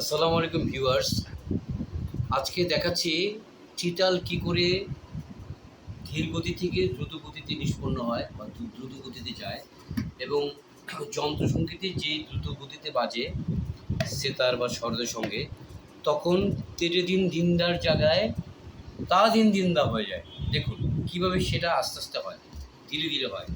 আসসালামু আলাইকুম ভিউয়ার্স। আজকে দেখাচ্ছি চিতাল কি করে ধীর গতি থেকে দ্রুত গতিতে নিষ্পন্ন হয় বা দ্রুত গতিতে যায় এবং যন্ত্রসঙ্গীতে যে দ্রুত গতিতে বাজে সেতার বা স্বরদের সঙ্গে, তখন তেরে দিন দিনদার জায়গায় তা দিন দিনদা হয়ে যায়। দেখুন কীভাবে সেটা আস্তে আস্তে হয়, ধীরে ধীরে হয়।